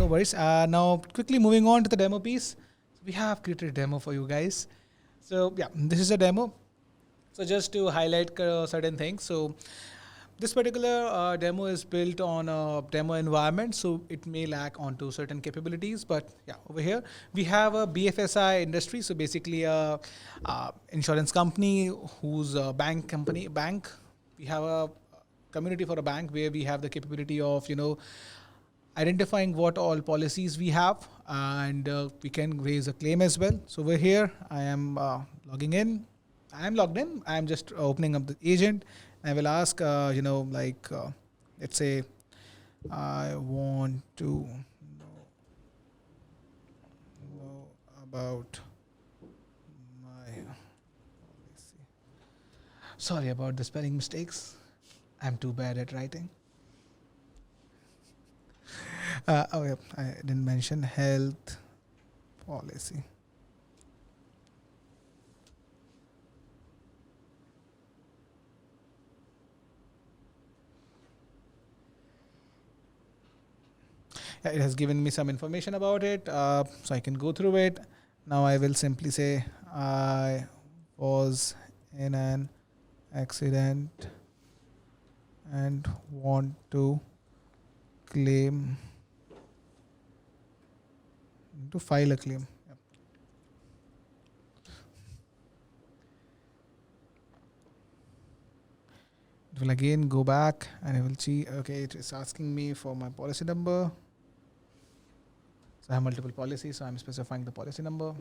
worries. Now, quickly moving on to the demo piece. We have created a demo for you guys. So yeah, this is a demo. So just to highlight certain things. So this particular demo is built on a demo environment, so it may lack onto certain capabilities. But yeah, over here we have a BFSI industry, so basically a insurance company whose bank. We have a community for a bank where we have the capability of identifying what all policies we have, and we can raise a claim as well. So over here, I am logging in. I am logged in. I am just opening up the agent. I will ask, let's say, I want to know about my policy. Sorry about the spelling mistakes. I'm too bad at writing. Yeah, I didn't mention health policy. Yeah, it has given me some information about it, so I can go through it. Now I will simply say I was in an accident and want to claim, to file a claim. Yep. It will again go back and I will see, okay, it is asking me for my policy number. So I have multiple policies, so I'm specifying the policy number.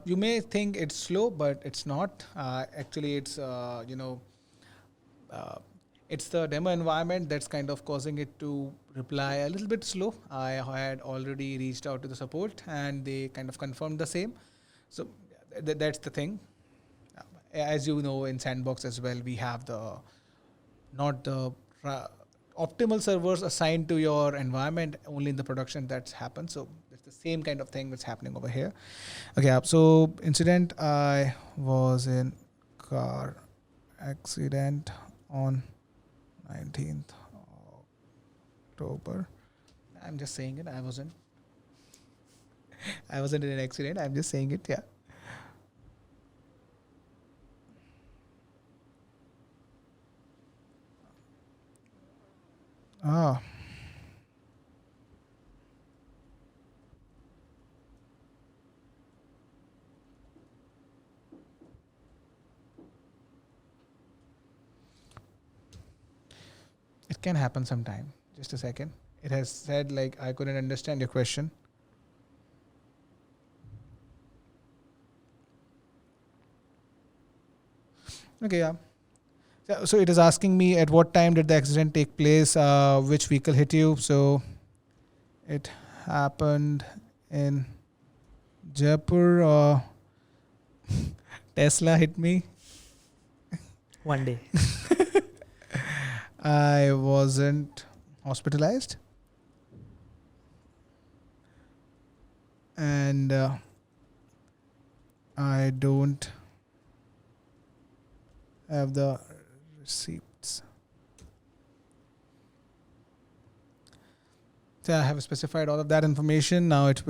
You may think it's slow, but it's not. Actually, it's the demo environment that's kind of causing it to reply a little bit slow. I had already reached out to the support and they kind of confirmed the same. So that's the thing. As you know, in Sandbox as well, we have not the optimal servers assigned to your environment, only in the production that's happened. So it's the same kind of thing that's happening over here. Okay, so incident, I was in car accident on 19th October. I'm just saying it. I wasn't in an accident. I'm just saying it. Yeah. Ah. It can happen sometime. Just a second. It has said like I couldn't understand your question. Okay, yeah. So it is asking me at what time did the accident take place, which vehicle hit you. So it happened in Jaipur. Tesla hit me. One day. I wasn't hospitalized. And I don't have the receipts. So I have specified all of that information. Now it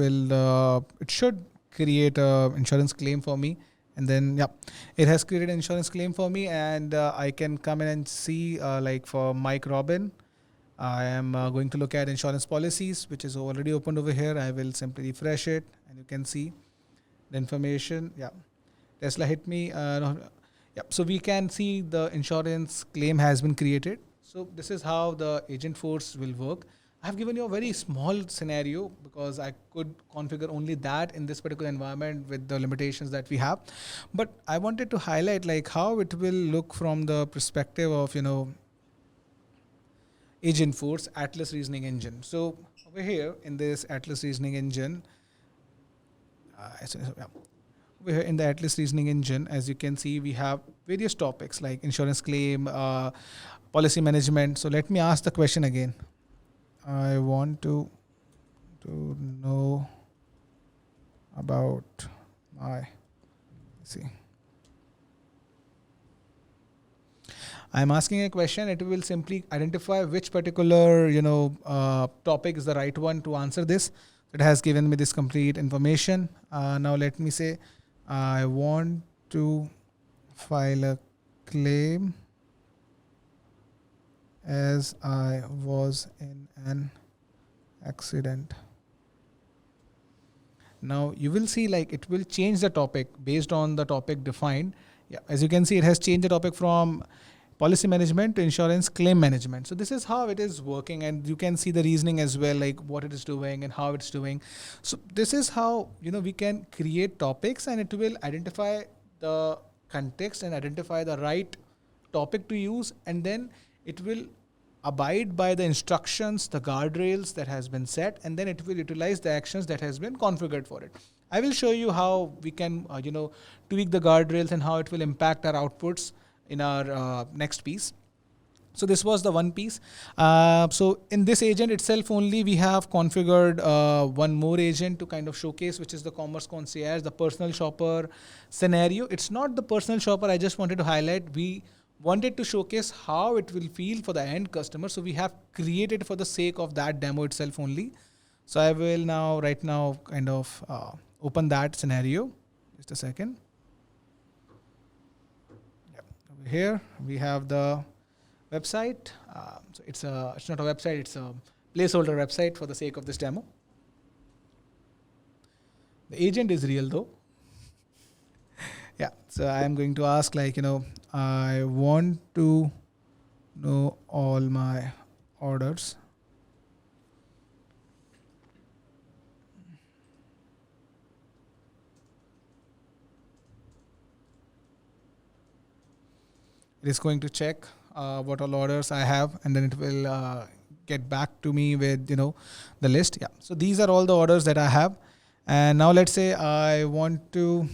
should create a insurance claim for me. And then, yeah, it has created an insurance claim for me. And I can come in and see, like for Mike Robin, I am going to look at insurance policies, which is already opened over here. I will simply refresh it and you can see the information. Yeah. Tesla hit me. Yeah. So we can see the insurance claim has been created. So this is how the Agentforce will work. I've given you a very small scenario because I could configure only that in this particular environment with the limitations that we have. But I wanted to highlight like how it will look from the perspective of, Agentforce Atlas Reasoning Engine. So over here in this Atlas Reasoning Engine, over here in the Atlas Reasoning Engine, as you can see, we have various topics like insurance claim, policy management. So let me ask the question again. I want to know about my, see. I'm asking a question. It will simply identify which particular, topic is the right one to answer this. It has given me this complete information. Now let me say, I want to file a claim as I was in an accident. Now you will see like it will change the topic based on the topic defined. Yeah, as you can see, it has changed the topic from policy management to insurance claim management. So this is how it is working, and you can see the reasoning as well, like what it is doing and how it's doing. So this is how we can create topics, and it will identify the context and identify the right topic to use, and then it will abide by the instructions, the guardrails that has been set, and then it will utilize the actions that has been configured for it. I will show you how we can tweak the guardrails and how it will impact our outputs in our next piece. So this was the one piece. So in this agent itself only, we have configured one more agent to kind of showcase, which is the commerce concierge, the personal shopper scenario. It's not the personal shopper. I just wanted to highlight. We wanted to showcase how it will feel for the end customer. So we have created for the sake of that demo itself only. So I will right now kind of open that scenario. Just a second. Over here we have the website. So it's not a website, it's a placeholder website for the sake of this demo. The agent is real though. Yeah, so I am going to ask I want to know all my orders. It is going to check what all orders I have, and then it will get back to me with the list. Yeah, so these are all the orders that I have, and now let's say I want to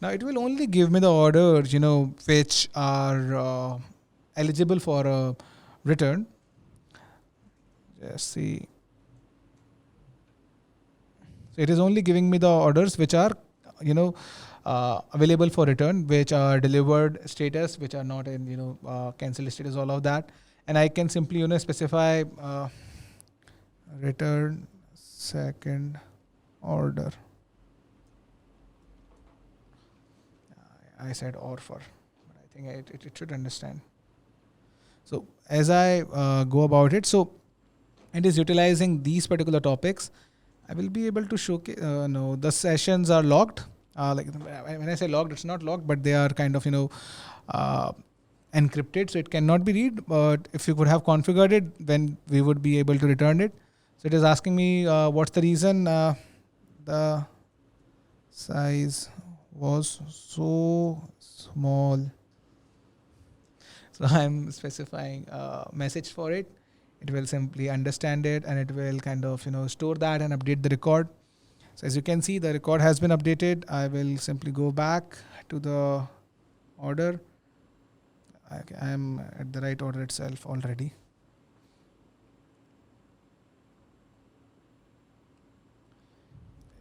now it will only give me the orders which are eligible for a return. Just see. So it is only giving me the orders which are, available for return, which are delivered status, which are not in, cancel status, all of that. And I can simply, specify return second order. I said offer, but I think it should understand. So as I go about it, so it is utilizing these particular topics. I will be able to showcase. No, the sessions are logged. When I say logged, it's not logged, but they are kind of encrypted, so it cannot be read. But if you could have configured it, then we would be able to return it. So it is asking me what's the reason the size was so small. So I'm specifying a message for it. It will simply understand it, and it will kind of store that and update the record. So as you can see, the record has been updated. I will simply go back to the order. Okay, I am at the right order itself already.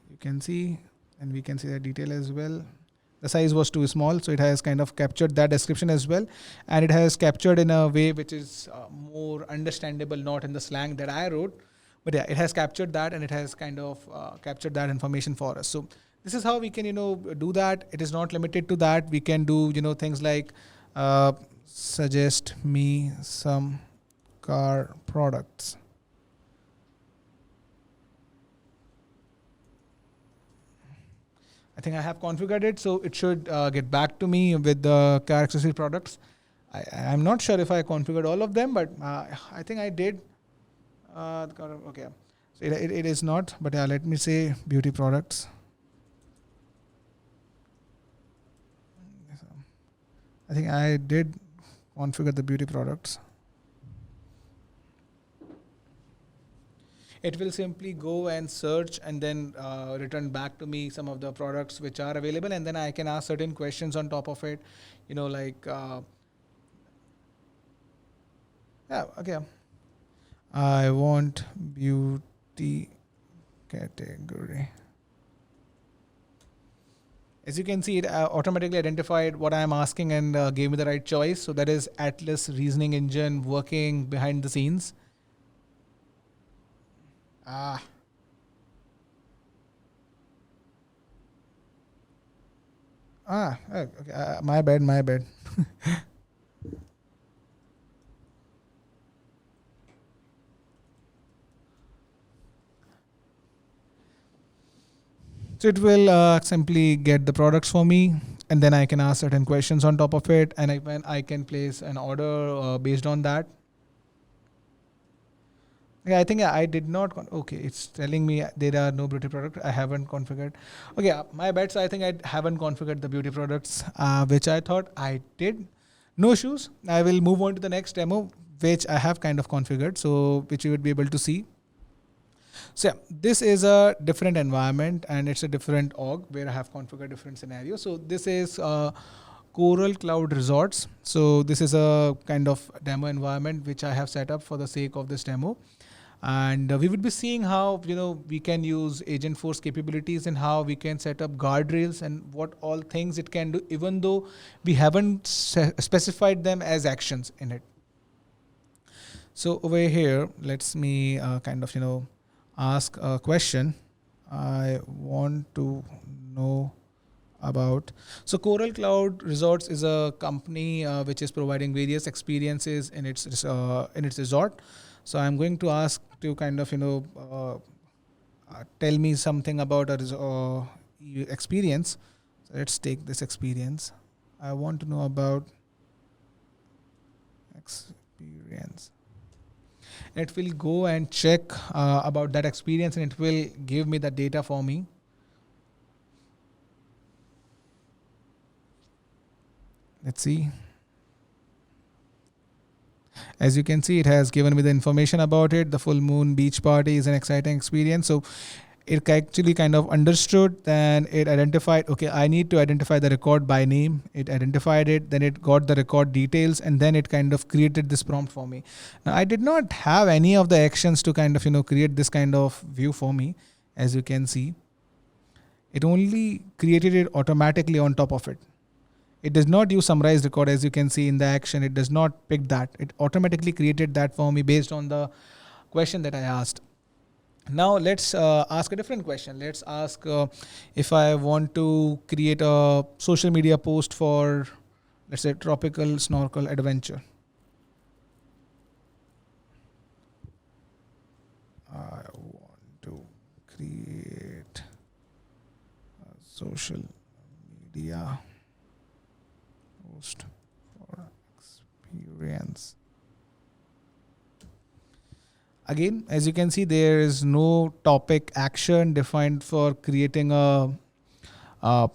You can see, and we can see the detail as well. The size was too small, so it has kind of captured that description as well, and it has captured in a way which is more understandable, not in the slang that I wrote, but yeah, it has captured that, and it has kind of captured that information for us. So this is how we can do that. It is not limited to that. We can do things like suggest me some car products. I think I have configured it, so it should get back to me with the car accessory products. I'm not sure if I configured all of them, but I think I did. Okay, so it is not, but yeah, let me say beauty products. I think I did configure the beauty products. It will simply go and search and then return back to me some of the products which are available, and then I can ask certain questions on top of it, like yeah, okay. I want beauty category. As you can see, it automatically identified what I'm asking and gave me the right choice. So that is Atlas reasoning engine working behind the scenes. Ah, okay. My bad, my bad. So it will simply get the products for me, and then I can ask certain questions on top of it, and I can place an order based on that. Yeah, I think I did not. Okay, it's telling me there are no beauty products. I haven't configured. Okay, my bad. So I think I haven't configured the beauty products, which I thought I did. No issues. I will move on to the next demo, which I have kind of configured, so which you would be able to see. So yeah, this is a different environment and it's a different org where I have configured different scenarios. So this is Coral Cloud Resorts. So this is a kind of demo environment which I have set up for the sake of this demo. And we would be seeing how we can use Agentforce capabilities and how we can set up guardrails and what all things it can do, even though we haven't specified them as actions in it. So over here, let's me kind of ask a question. I want to know about. So Coral Cloud Resorts is a company which is providing various experiences in its resort. So I'm going to ask to kind of tell me something about experience. So let's take this experience. I want to know about experience. It will go and check about that experience and it will give me the data for me. Let's see. As you can see, it has given me the information about it. The full moon beach party is an exciting experience. So it actually kind of understood, then it identified, okay, I need to identify the record by name. It identified it, then it got the record details, and then it kind of created this prompt for me. Now I did not have any of the actions to kind of create this kind of view for me. As you can see, it only created it automatically on top of it. It does not use summarize record. As you can see in the action, it does not pick that. It automatically created that for me based on the question that I asked. Now let's ask a different question. Let's ask if I want to create a social media post for, let's say, tropical snorkel adventure. I want to create a social media post for experience. Again, as you can see, there is no topic action defined for creating a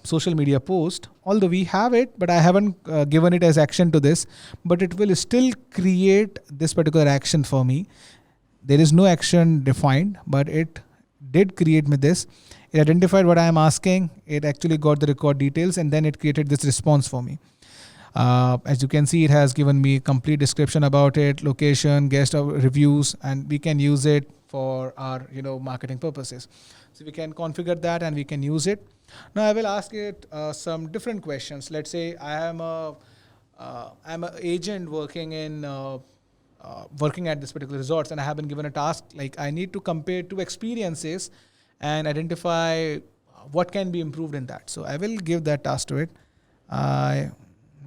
social media post. Although we have it, but I haven't given it as action to this, but it will still create this particular action for me. There is no action defined, but it did create me this. It identified what I am asking. It actually got the record details and then it created this response for me. As you can see, it has given me complete description about it, location, guest reviews, and we can use it for our marketing purposes. So we can configure that and we can use it. Now I will ask it some different questions. Let's say I'm an agent working at this particular resort, and I have been given a task like I need to compare two experiences and identify what can be improved in that. So I will give that task to it. I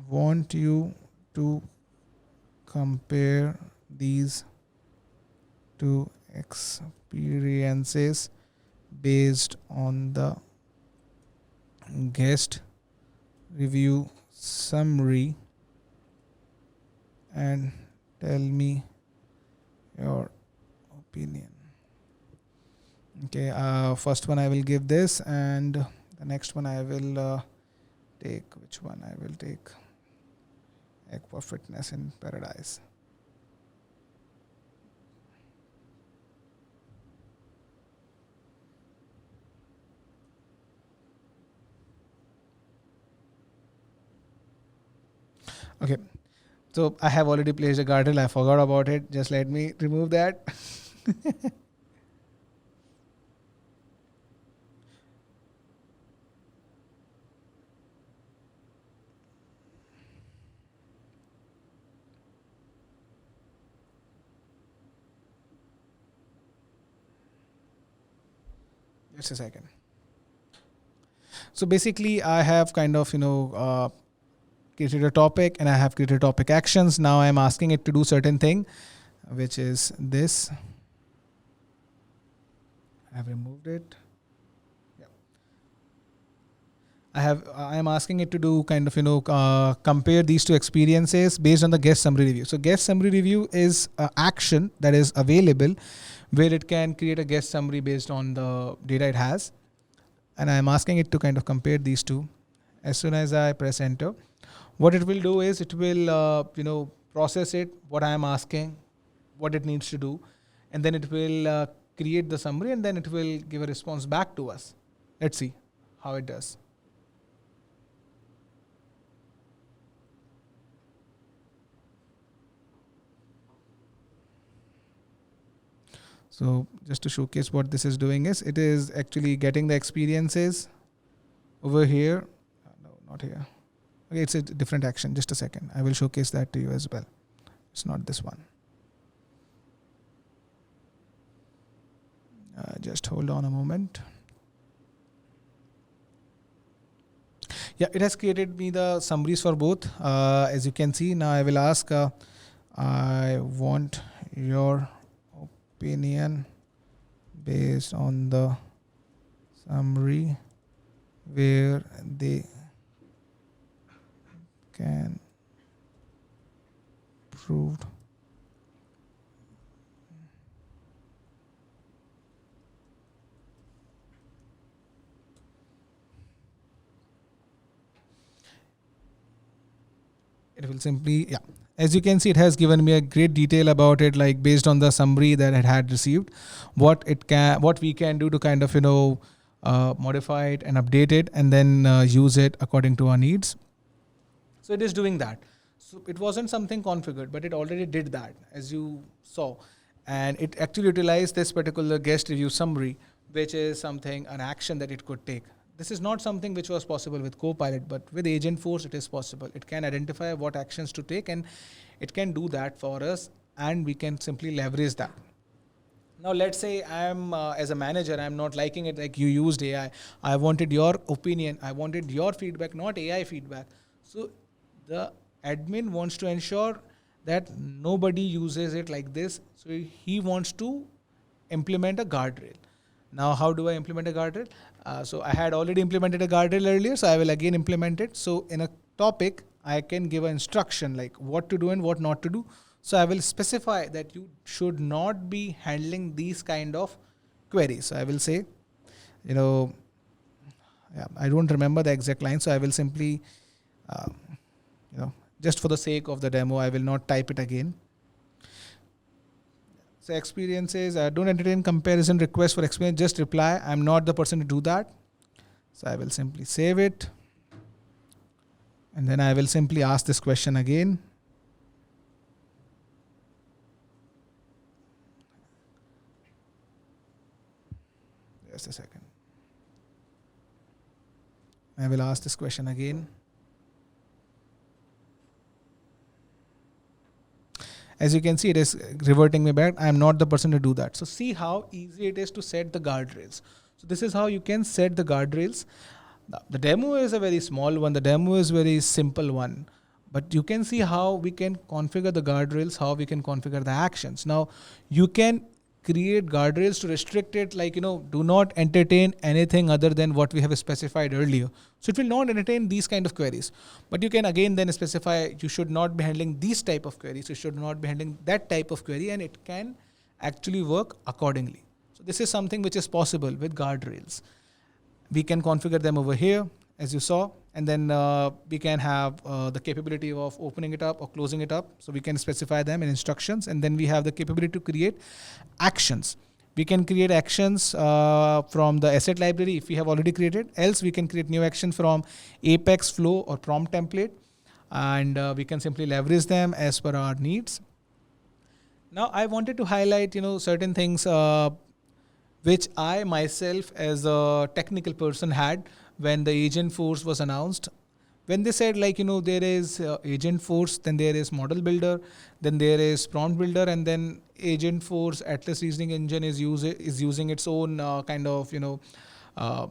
want you to compare these two experiences based on the guest review summary and tell me your opinion. Okay, first one I will give this, and the next one I will take. Which one I will take? Aqua Fitness in Paradise. Okay. So I have already placed a guardrail. I forgot about it. Just let me remove that. Just a second. So basically, I have kind of, created a topic and I have created topic actions. Now I'm asking it to do certain thing, which is this. I have removed it. Yeah. I am asking it to do kind of, compare these two experiences based on the guest summary review. So guest summary review is an action that is available where it can create a guest summary based on the data it has. And I'm asking it to kind of compare these two. As soon as I press enter, what it will do is it will, process it, what I am asking, what it needs to do, and then it will create the summary and then it will give a response back to us. Let's see how it does. So just to showcase what this is doing is, it is actually getting the experiences over here. No, not here. Okay, it's a different action. Just a second. I will showcase that to you as well. It's not this one. Just hold on a moment. Yeah, it has created me the summaries for both. As you can see, now I will ask, I want your opinion based on the summary where they can prove it will simply, yeah. As you can see, it has given me a great detail about it, like based on the summary that it had received, what we can do to kind of, modify it and update it and then use it according to our needs. So it is doing that. So it wasn't something configured, but it already did that, as you saw. And it actually utilized this particular guest review summary, which is something, an action that it could take. This is not something which was possible with Copilot, but with Agentforce, it is possible. It can identify what actions to take and it can do that for us and we can simply leverage that. Now, let's say I'm as a manager, I'm not liking it like you used AI. I wanted your opinion. I wanted your feedback, not AI feedback. So the admin wants to ensure that nobody uses it like this. So he wants to implement a guardrail. Now, how do I implement a guardrail? So I had already implemented a guardrail earlier, so I will again implement it. So in a topic, I can give an instruction like what to do and what not to do. So I will specify that you should not be handling these kind of queries. So I will say, I don't remember the exact line. So I will simply, just for the sake of the demo, I will not type it again. So experiences, don't entertain comparison requests for experience, just reply. I'm not the person to do that. So I will simply save it. And then I will simply ask this question again. Just a second. I will ask this question again. As you can see, it is reverting me back. I am not the person to do that. So see how easy it is to set the guardrails. So this is how you can set the guardrails. The demo is a very small one. The demo is very simple one. But you can see how we can configure the guardrails, how we can configure the actions. Now, you can create guardrails to restrict it, like, do not entertain anything other than what we have specified earlier. So it will not entertain these kind of queries. But you can again then specify you should not be handling these type of queries. You should not be handling that type of query, and it can actually work accordingly. So this is something which is possible with guardrails. We can configure them over here, as you saw, and then we can have the capability of opening it up or closing it up. So we can specify them in instructions, and then we have the capability to create actions. We can create actions from the asset library if we have already created. Else we can create new action from Apex, Flow, or Prompt template. and we can simply leverage them as per our needs. Now, I wanted to highlight, certain things which I myself as a technical person had when the Agentforce was announced. When they said there is Agentforce, then there is model builder, then there is prompt builder, and then Agentforce Atlas reasoning engine is using its own kind of uh,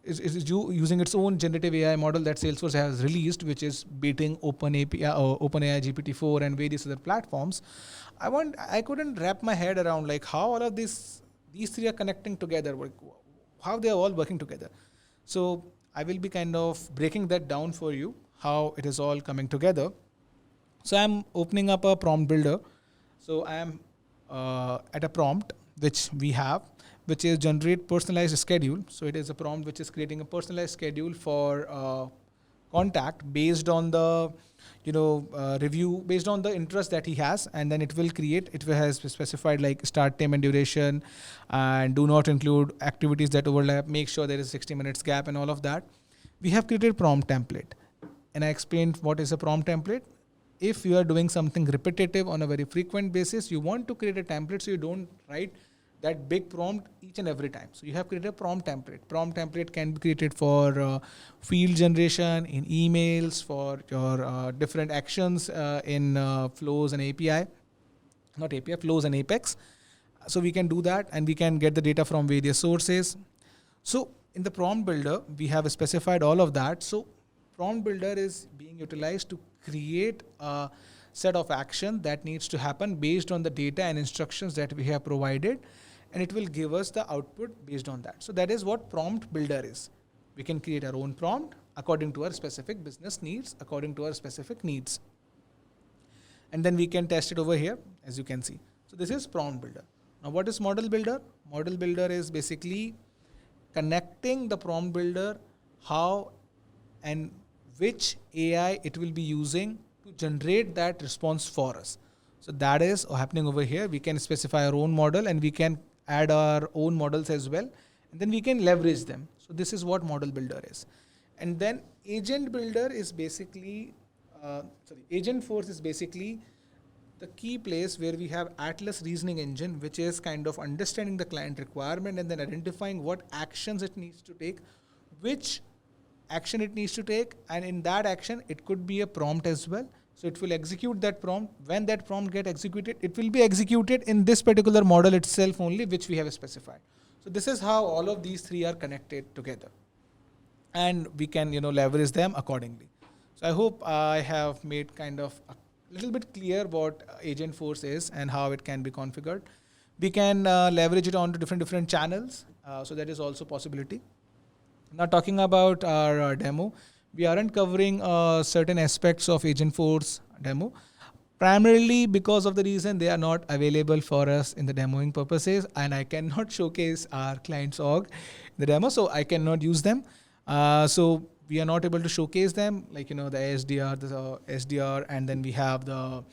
using its own generative AI model that Salesforce has released, which is beating OpenAI GPT-4 and various other platforms. I couldn't wrap my head around how all of these three are connecting together, how they are all working together. So I will be kind of breaking that down for you, how it is all coming together. So I'm opening up a prompt builder. So I am at a prompt which we have, which is generate personalized schedule. So it is a prompt which is creating a personalized schedule for contact based on the review, based on the interest that he has, and then it will has specified start time and duration, and do not include activities that overlap, make sure there is 60 minutes gap and all of that. We have created prompt template, and I explained what is a prompt template. If you are doing something repetitive on a very frequent basis, you want to create a template so you don't write that big prompt each and every time. So you have created a prompt template. Prompt template can be created for field generation, in emails, for your different actions in flows and flows and Apex. So we can do that, and we can get the data from various sources. So in the prompt builder, we have specified all of that. So prompt builder is being utilized to create a set of action that needs to happen based on the data and instructions that we have provided, and it will give us the output based on that. So that is what prompt builder is. We can create our own prompt according to our specific business needs, according to our specific needs. And then we can test it over here, as you can see. So this is prompt builder. Now what is model builder? Model builder is basically connecting the prompt builder, how and which AI it will be using to generate that response for us. So that is happening over here. We can specify our own model, and we can add our own models as well, and then we can leverage them. So this is what model builder is. And then agent builder is basically, Agentforce is basically the key place where we have Atlas reasoning engine, which is kind of understanding the client requirement and then identifying what actions it needs to take, which action it needs to take, and in that action it could be a prompt as well. So it will execute that prompt. When that prompt get executed, it will be executed in this particular model itself only, which we have specified. So this is how all of these three are connected together, and we can leverage them accordingly. So I hope I have made kind of a little bit clear what Agentforce is and how it can be configured. We can leverage it onto different channels. So that is also possibility. Now talking about our demo, we aren't covering certain aspects of Agentforce demo, primarily because of the reason they are not available for us in the demoing purposes, and I cannot showcase our client's org in the demo, so I cannot use them. So we are not able to showcase them, the SDR, and then we have the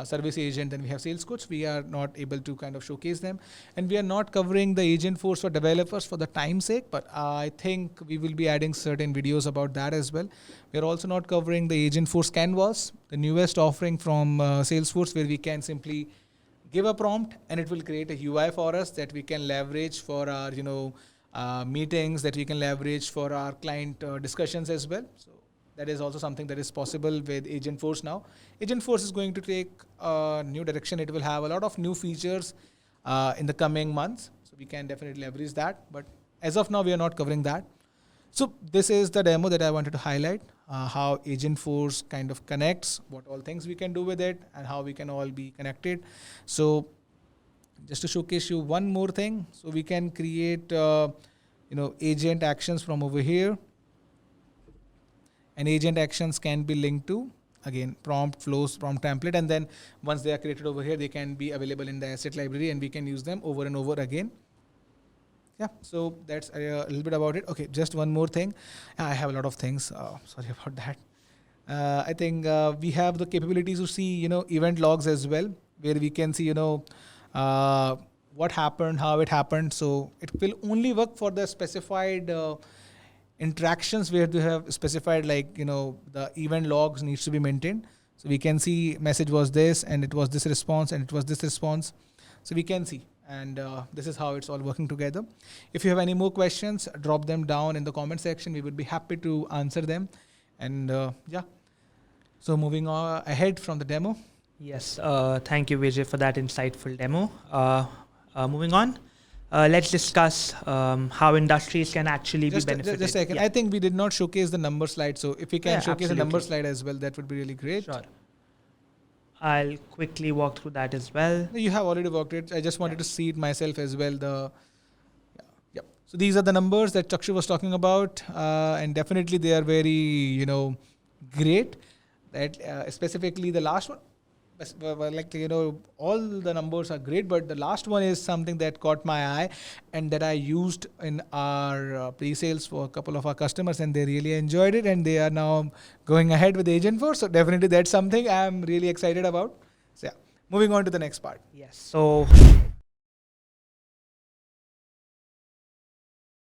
service agent, then we have sales coach. We are not able to kind of showcase them, and we are not covering the Agentforce for developers for the time's sake, but I think we will be adding certain videos about that as well. We are also not covering the Agentforce Canvas, the newest offering from Salesforce, where we can simply give a prompt and it will create a UI for us that we can leverage for our meetings, that we can leverage for our client discussions as well. So that is also something that is possible with Agentforce now. Agentforce is going to take a new direction. It will have a lot of new features in the coming months. So we can definitely leverage that. But as of now, we are not covering that. So this is the demo that I wanted to highlight, how Agentforce kind of connects, what all things we can do with it, and how we can all be connected. So just to showcase you one more thing. So we can create, agent actions from over here. And agent actions can be linked to, again, prompt flows, prompt template. And then once they are created over here, they can be available in the asset library and we can use them over and over again. Yeah, so that's a little bit about it. Okay, just one more thing. I have a lot of things. Sorry about that. I think we have the capabilities to see, event logs as well, where we can see, what happened, how it happened. So it will only work for the specified interactions where they have specified like, the event logs needs to be maintained. So we can see message was this and it was this response and it was this response. So we can see. And this is how it's all working together. If you have any more questions, drop them down in the comment section. We would be happy to answer them. And so moving on ahead from the demo. Yes, thank you, Vijay, for that insightful demo. Moving on, let's discuss how industries can actually be benefited. Just a second. I think we did not showcase the number slide. So if we can showcase the number slide as well, that would be really great. Sure. I'll quickly walk through that as well. You have already worked it. I just wanted to see it myself as well. So these are the numbers that Chakshu was talking about. And definitely they are very, great. That specifically the last one, all the numbers are great, but the last one is something that caught my eye and that I used in our pre-sales for a couple of our customers, and they really enjoyed it, and they are now going ahead with Agentforce. So definitely that's something I'm really excited about. So moving on to the next part. Yes. So